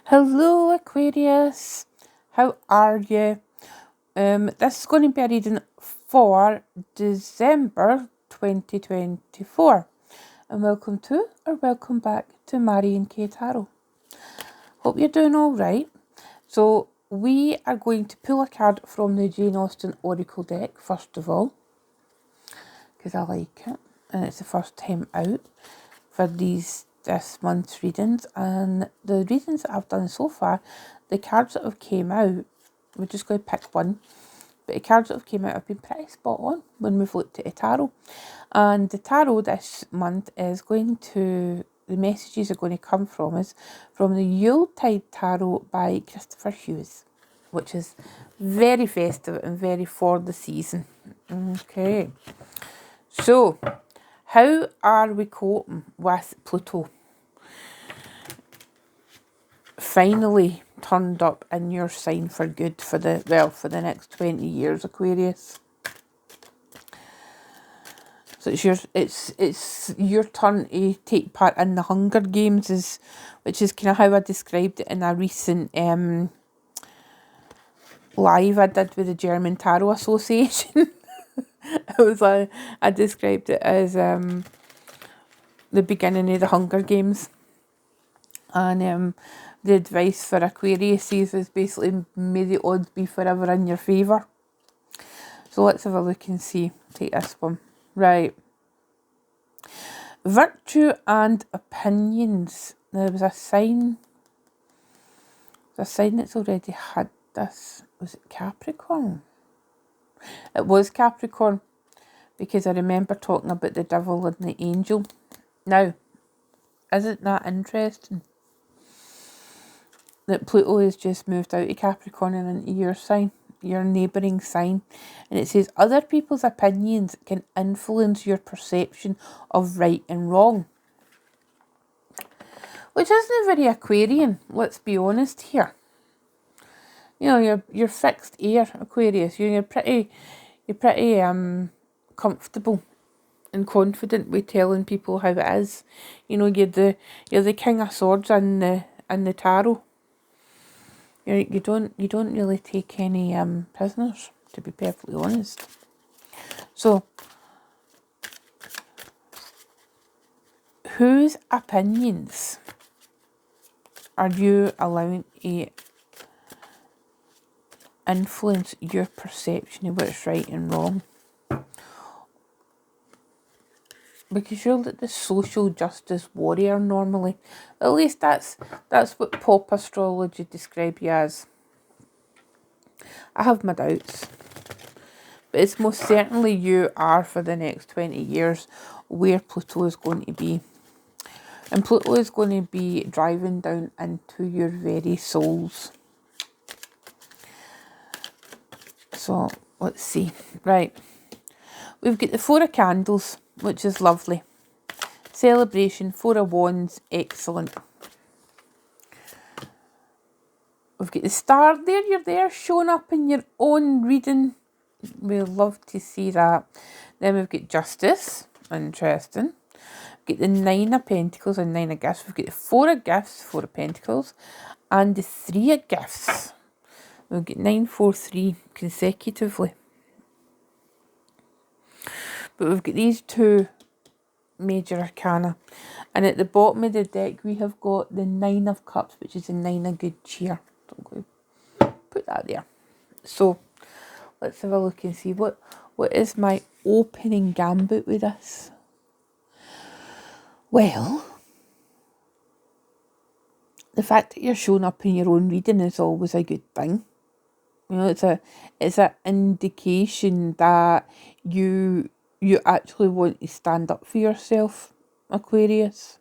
Hello Aquarius, how are you? This is going to be a reading for December 2024, and welcome to or welcome back to Marion K Tarot. Hope you're doing all right. So we are going to pull a card from the Jane Austen Oracle deck first of all, because I like it and it's the first time out for this month's readings, and the readings that I've done so far, the cards that have came out, we're just going to pick one, but the cards that have came out have been pretty spot on when we've looked at a tarot. And the tarot this month is going to, the messages are going to come from us from the Yuletide Tarot by Christopher Hughes, which is very festive and very for the season. Okay, so how are we coping with Pluto finally turned up in your sign for good for the next 20 years, Aquarius? So it's your turn to take part in the Hunger Games, which is kind of how I described it in a recent live I did with the German Tarot Association. It was I described it as the beginning of the Hunger Games, and the advice for Aquarius is basically may the odds be forever in your favour. So let's have a look and see. Take this one. Right. Virtue and opinions. There was a sign. There's a sign that's already had this. Was it Capricorn? It was Capricorn, because I remember talking about the devil and the angel. Now, isn't that interesting that Pluto has just moved out of Capricorn and into your sign, your neighbouring sign, and it says other people's opinions can influence your perception of right and wrong, which isn't very Aquarian, let's be honest here. You know, you're fixed air, Aquarius. You're pretty comfortable and confident with telling people how it is. You know, you're the King of Swords in the tarot. You don't really take any prisoners, to be perfectly honest. So, whose opinions are you allowing to influence your perception of what's right and wrong? Because you're like the social justice warrior normally. At least that's what pop astrology describes you as. I have my doubts, but it's most certainly you are for the next 20 years where Pluto is going to be. And Pluto is going to be driving down into your very souls. So let's see. Right. We've got the Four of Candles, which is lovely. Celebration, Four of Wands, excellent. We've got the Star there, you're there, showing up in your own reading. We love to see that. Then we've got Justice, interesting. We've got the Nine of Pentacles and Nine of Gifts. We've got the Four of Gifts, Four of Pentacles, and the Three of Gifts. We've got 9, 4, 3 consecutively. But we've got these two major arcana. And at the bottom of the deck, we have got the Nine of Cups, which is the Nine of Good Cheer. I'm going to put that there. So, let's have a look and see what is my opening gambit with this. Well, the fact that you're showing up in your own reading is always a good thing. You know, it's an indication that you actually want to stand up for yourself, Aquarius.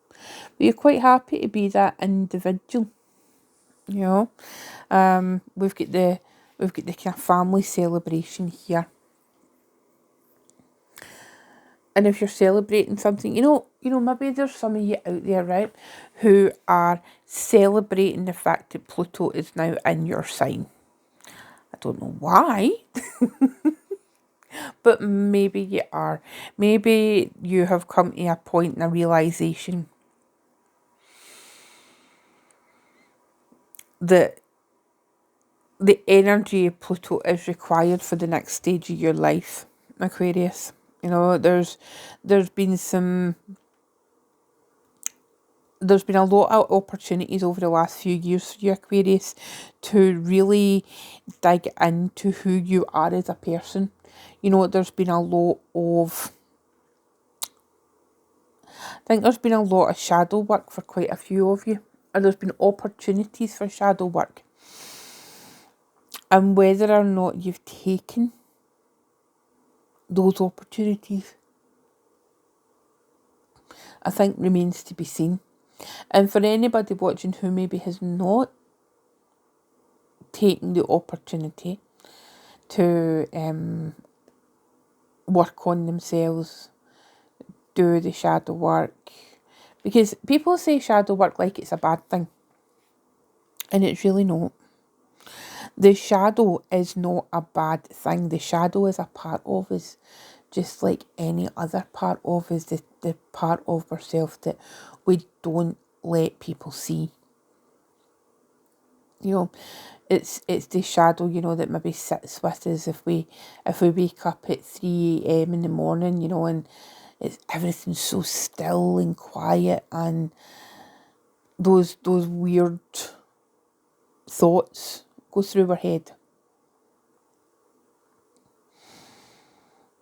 But you're quite happy to be that individual. You know, we've got the kind of family celebration here. And if you're celebrating something, you know, maybe there's some of you out there, right, who are celebrating the fact that Pluto is now in your sign. I don't know why, but maybe you are. Maybe you have come to a point in a realization that the energy of Pluto is required for the next stage of your life, Aquarius. You know, there's been a lot of opportunities over the last few years for you, Aquarius, to really dig into who you are as a person. You know, there's been a lot of, I think there's been a lot of shadow work for quite a few of you. And there's been opportunities for shadow work. And whether or not you've taken those opportunities, I think remains to be seen. And for anybody watching who maybe has not taken the opportunity to work on themselves, do the shadow work, because people say shadow work like it's a bad thing, and it's really not. The shadow is not a bad thing. The shadow is a part of us, just like any other part of us, the part of ourselves that we don't let people see. You know, it's the shadow, you know, that maybe sits with us if we wake up at 3 a.m. in the morning, you know, and everything's so still and quiet, and those weird thoughts go through our head.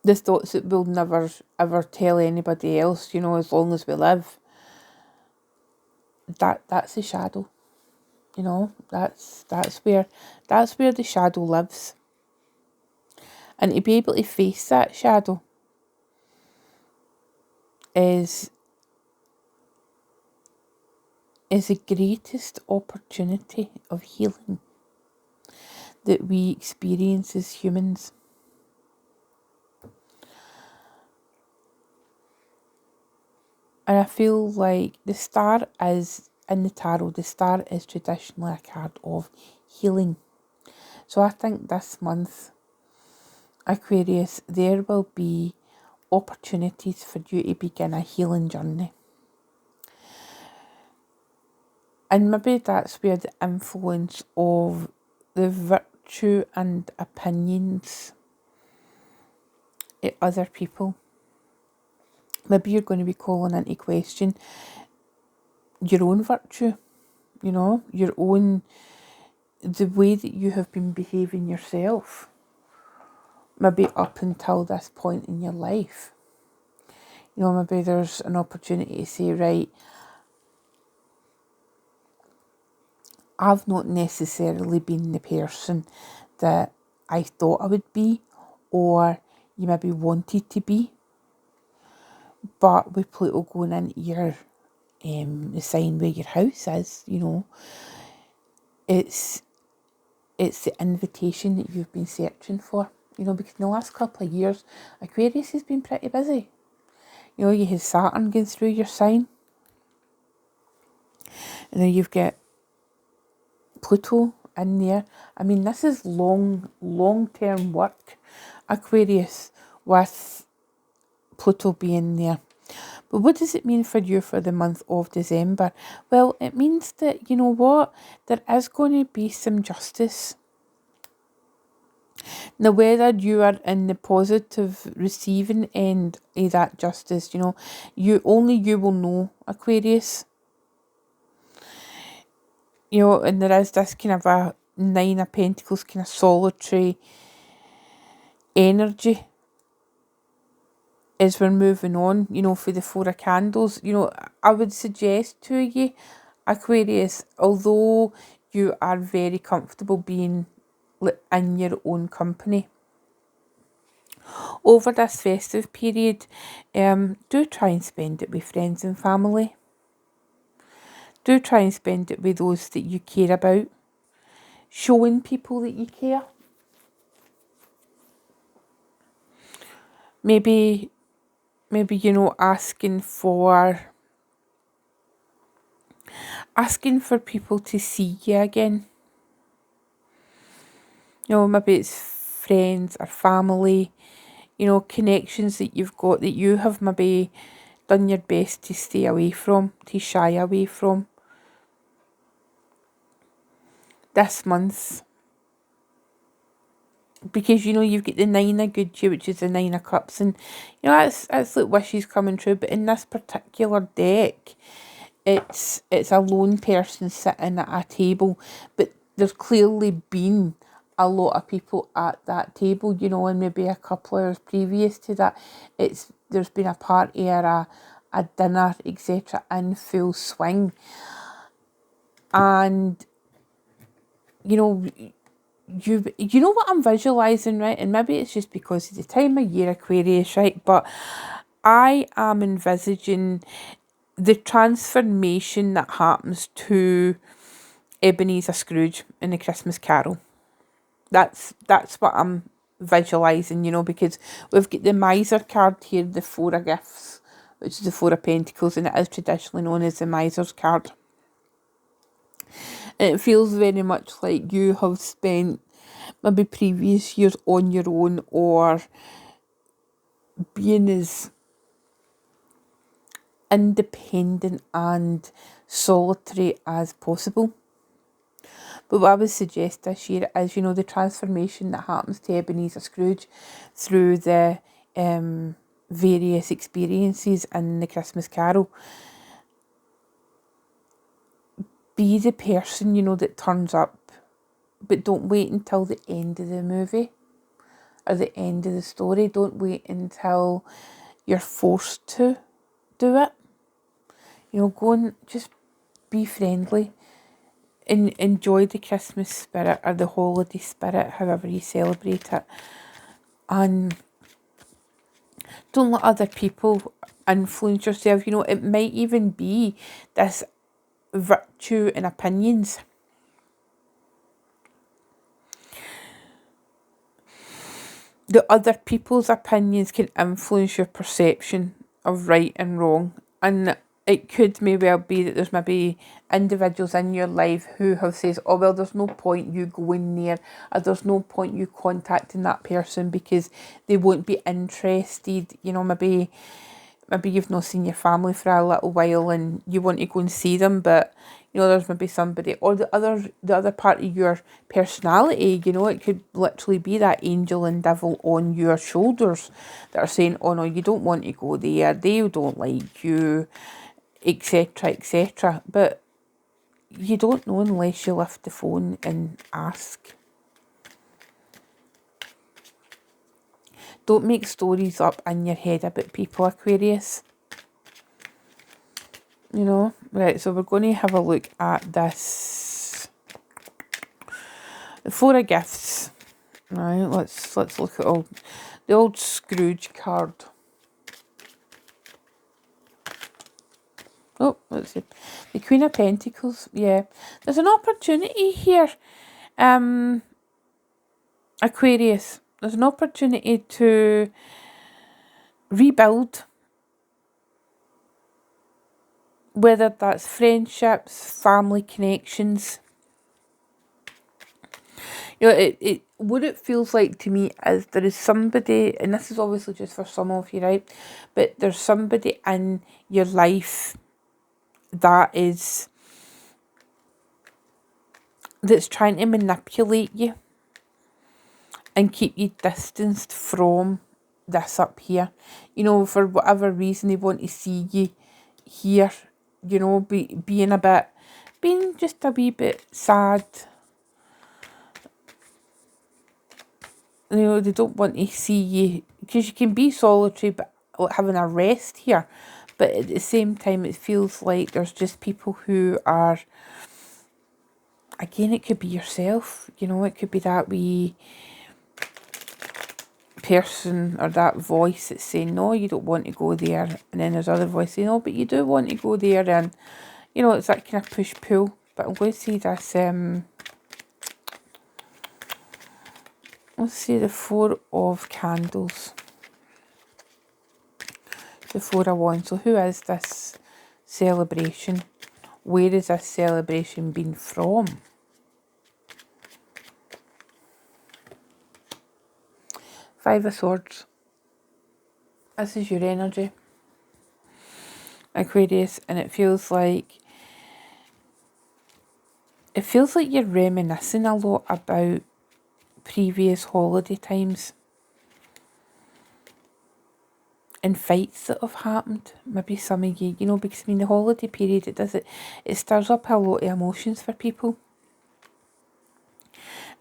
The thoughts that we'll never ever tell anybody else, you know, as long as we live. That's the shadow. You know, that's where the shadow lives. And to be able to face that shadow is the greatest opportunity of healing that we experience as humans. And I feel like the star is, in the tarot, the star is traditionally a card of healing. So I think this month, Aquarius, there will be opportunities for you to begin a healing journey. And maybe that's where the influence of the virtue and opinions of other people, maybe you're going to be calling into question your own virtue, you know, the way that you have been behaving yourself, maybe up until this point in your life. You know, maybe there's an opportunity to say, right, I've not necessarily been the person that I thought I would be, or you maybe wanted to be. But with Pluto going into your the sign where your house is, you know, it's the invitation that you've been searching for. You know, because in the last couple of years, Aquarius has been pretty busy. You know, you have Saturn going through your sign, and then you've got Pluto in there. I mean, this is long-term work, Aquarius, with Pluto being there. But what does it mean for you for the month of December? Well, it means that, you know what, there is going to be some justice. Now, whether you are in the positive receiving end of that justice, you know, you will know, Aquarius. You know, and there is this kind of a 9 of Pentacles kind of solitary energy as we're moving on, you know, for the 4 of Candles. You know, I would suggest to you, Aquarius, although you are very comfortable being in your own company, over this festive period, do try and spend it with friends and family. Do try and spend it with those that you care about, showing people that you care. Maybe, you know, asking for people to see you again. You know, maybe it's friends or family, you know, connections that you've got that you have maybe done your best to stay away from, to shy away from. this month. Because, you know, you've got the Nine of Good, which is the Nine of Cups. And, you know, that's like wishes coming true. But in this particular deck, it's a lone person sitting at a table. But there's clearly been a lot of people at that table, you know, and maybe a couple of hours previous to that, there's been a party or a dinner, etc., in full swing. And, you know, you know what I'm visualising, right? And maybe it's just because of the time of year, Aquarius, right? But I am envisaging the transformation that happens to Ebenezer Scrooge in the Christmas Carol. That's what I'm visualising, you know, because we've got the Miser card here, the Four of Gifts, which is the Four of Pentacles, and it is traditionally known as the Miser's card. And it feels very much like you have spent maybe previous years on your own, or being as independent and solitary as possible. But what I would suggest this year is, you know, the transformation that happens to Ebenezer Scrooge through the various experiences in the Christmas Carol. Be the person, you know, that turns up, but don't wait until the end of the movie or the end of the story. Don't wait until you're forced to do it. You know, go and just be friendly. Enjoy the Christmas spirit or the holiday spirit, however you celebrate it. And don't let other people influence yourself. You know, it might even be this virtue and opinions. The other people's opinions can influence your perception of right and wrong. And it could maybe well be that there's maybe individuals in your life who have says, oh, well, there's no point you going there, or there's no point you contacting that person because they won't be interested. You know, maybe you've not seen your family for a little while and you want to go and see them, but, you know, there's maybe somebody, or the other part of your personality, you know, it could literally be that angel and devil on your shoulders that are saying, oh no, you don't want to go there, they don't like you, etc., etc. But you don't know unless you lift the phone and ask. Don't make stories up in your head about people, Aquarius. You know, right, so we're going to have a look at this. The Four of Gifts. Right, let's look at the old Scrooge card. Oh, let's see. The Queen of Pentacles. Yeah. There's an opportunity here. Aquarius. There's an opportunity to rebuild. Whether that's friendships, family connections. You know, what it feels like to me is there is somebody, and this is obviously just for some of you, right? But there's somebody in your life that's trying to manipulate you and keep you distanced from this up here. You know, for whatever reason they want to see you here, you know, being just a wee bit sad. You know, they don't want to see you, because you can be solitary but having a rest here. But at the same time, it feels like there's just people who are, again, it could be yourself, you know, it could be that wee person or that voice that's saying, no, you don't want to go there. And then there's other voice saying, no, but you do want to go there. And, you know, it's that kind of push-pull. But I'm going to see this, let's see the Four of Candles. The Four of Wands. So who is this celebration? Where is this celebration been from? Five of Swords. This is your energy, Aquarius, and it feels like it feels like you're reminiscing a lot about previous holiday times and fights that have happened. Maybe some of you, you know, because I mean the holiday period, it stirs up a lot of emotions for people.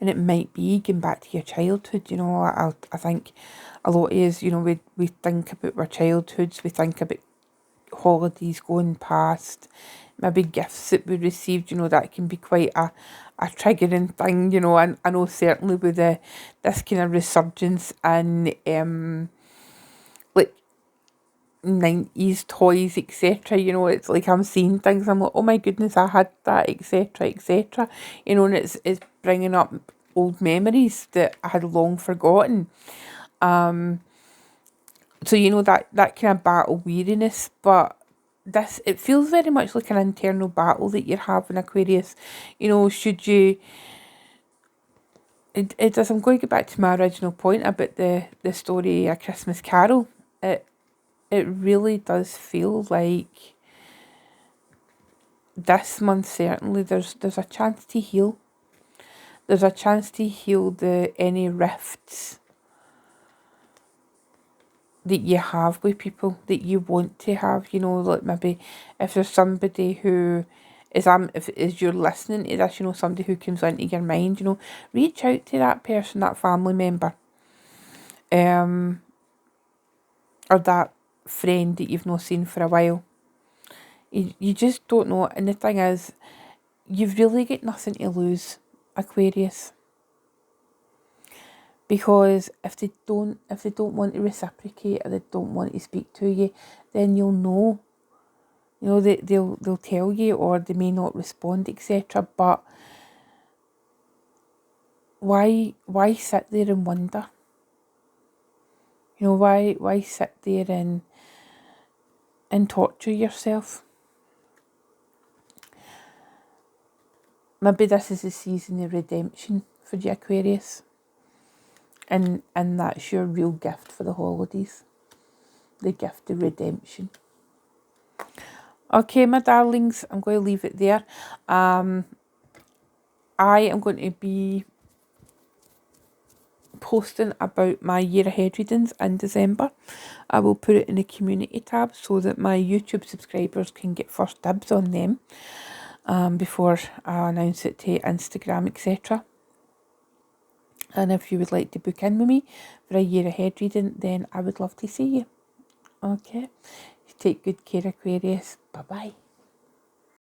And it might be going back to your childhood, you know. I think a lot of us, you know, we think about our childhoods, we think about holidays going past, maybe gifts that we received, you know, that can be quite a triggering thing, you know. And I know certainly with this kind of resurgence and like 90s toys, etc., you know, it's like I'm seeing things, I'm like, oh my goodness, I had that, etc., etc., you know. And it's bringing up old memories that I had long forgotten. So, you know, that kind of battle weariness, but this, it feels very much like an internal battle that you're having, Aquarius. You know, should you, it does, I'm going to get back to my original point about the story A Christmas Carol. It really does feel like this month, certainly, there's a chance to heal. There's a chance to heal any rifts that you have with people that you want to have, you know. Like maybe if there's somebody who is if you're listening to this, you know, somebody who comes into your mind, you know, reach out to that person, that family member, or that friend that you've not seen for a while. You just don't know. And the thing is, you've really got nothing to lose, Aquarius. Because if they don't want to reciprocate, or they don't want to speak to you, then you'll know. You know, they'll tell you, or they may not respond, etc. But why sit there and wonder? You know, why sit there and torture yourself? Maybe this is the season of redemption for you, Aquarius. And that's your real gift for the holidays. The gift of redemption. Okay, my darlings, I'm going to leave it there. I am going to be posting about my year ahead readings in December. I will put it in the community tab so that my YouTube subscribers can get first dibs on them before I announce it to Instagram, etc. And if you would like to book in with me for a year ahead reading, then I would love to see you. Okay, take good care, Aquarius. Bye bye.